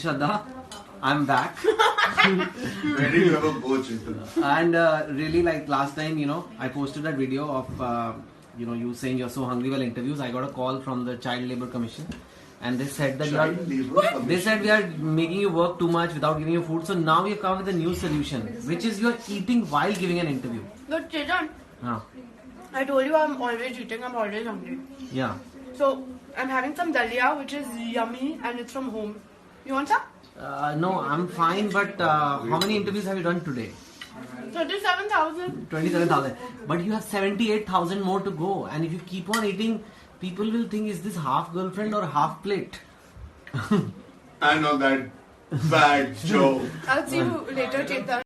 Shraddha, I'm back. Where did you ever go, Chetan? And really, like last time, I posted that video of, you saying you're so hungry while interviews. I got a call from the Child Labour Commission, and they said that they said we are making you work too much without giving you food. So now we have come with a new solution, which is you're eating while giving an interview. But Chetan, Huh. I told you I'm always eating, I'm always hungry. Yeah. So I'm having some dalia which is yummy and it's from home. You want some? No, I'm fine. But how many interviews have you done today? 37,000. 27,000. But you have 78,000 more to go. And if you keep on eating, people will think, is this half girlfriend or half plate? I know that bad joke. I'll see you later, Chetan.